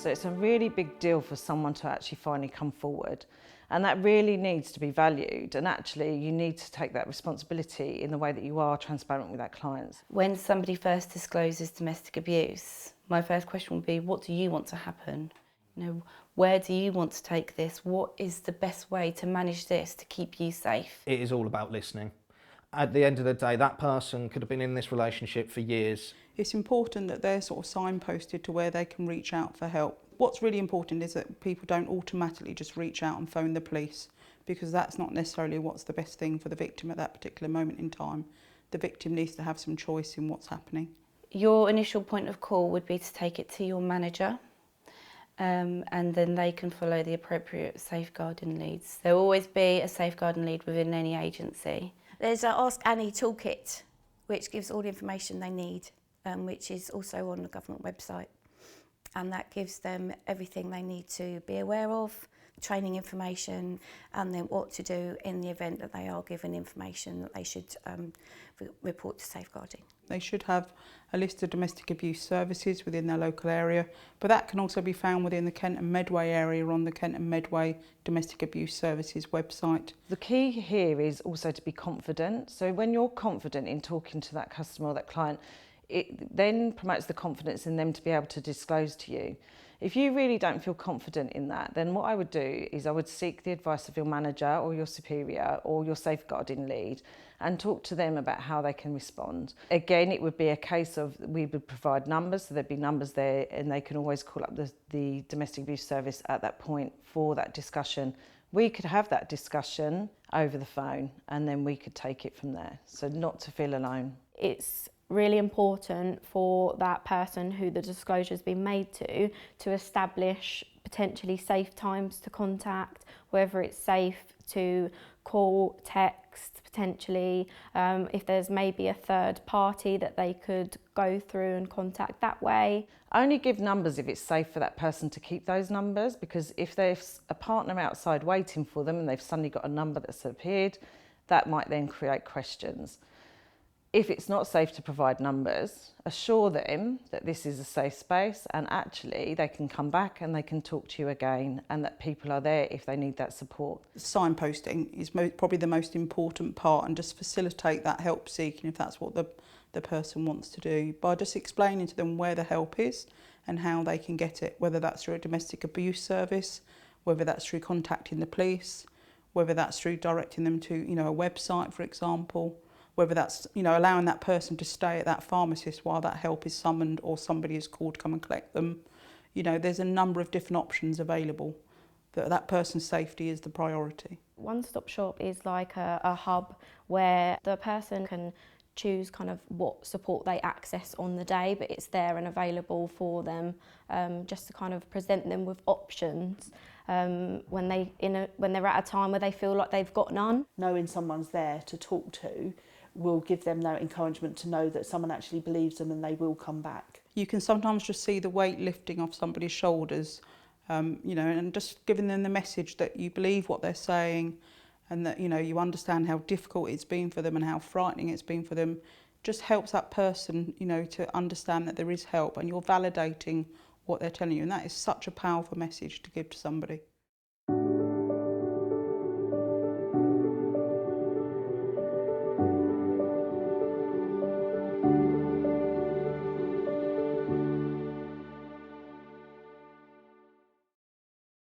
So it's a really big deal for someone to actually finally come forward. And that really needs to be valued. And actually, you need to take that responsibility in the way that you are transparent with our clients. When somebody first discloses domestic abuse, my first question would be, what do you want to happen? Where do you want to take this? What is the best way to manage this to keep you safe? It is all about listening. At the end of the day, that person could have been in this relationship for years. It's important that they're sort of signposted to where they can reach out for help. What's really important is that people don't automatically just reach out and phone the police, because that's not necessarily what's the best thing for the victim at that particular moment in time. The victim needs to have some choice in what's happening. Your initial point of call would be to take it to your manager, and then they can follow the appropriate safeguarding leads. There will always be a safeguarding lead within any agency. There's an Ask Annie toolkit, which gives all the information they need, which is also on the government website. And that gives them everything they need to be aware of, training information, and then what to do in the event that they are given information that they should report to safeguarding. They should have a list of domestic abuse services within their local area, but that can also be found within the Kent and Medway area on the Kent and Medway Domestic Abuse Services website. The key here is also to be confident. So when you're confident in talking to that customer or that client, it then promotes the confidence in them to be able to disclose to you. If you really don't feel confident in that, then what I would do is I would seek the advice of your manager or your superior or your safeguarding lead and talk to them about how they can respond. Again, it would be a case of we would provide numbers, so there'd be numbers there and they can always call up the domestic abuse service at that point for that discussion. We could have that discussion over the phone and then we could take it from there. So not to feel alone. It's really important for that person who the disclosure has been made to establish potentially safe times to contact, whether it's safe to call, text, potentially, if there's maybe a third party that they could go through and contact that way. Only give numbers if it's safe for that person to keep those numbers, because if there's a partner outside waiting for them and they've suddenly got a number that's appeared, that might then create questions. If it's not safe to provide numbers, assure them that this is a safe space and actually they can come back and they can talk to you again and that people are there if they need that support. Signposting is probably the most important part, and just facilitate that help seeking if that's what the person wants to do, by just explaining to them where the help is and how they can get it, whether that's through a domestic abuse service, whether that's through contacting the police, whether that's through directing them to a website, for example. Whether that's allowing that person to stay at that pharmacist while that help is summoned or somebody is called to come and collect them. There's a number of different options available. That person's safety is the priority. One Stop Shop is like a hub where the person can choose kind of what support they access on the day, but it's there and available for them, just to kind of present them with options when they're at a time where they feel like they've got none. Knowing someone's there to talk to will give them that encouragement to know that someone actually believes them and they will come back. You can sometimes just see the weight lifting off somebody's shoulders, and just giving them the message that you believe what they're saying and that you understand how difficult it's been for them and how frightening it's been for them, just helps that person to understand that there is help and you're validating what they're telling you, and that is such a powerful message to give to somebody.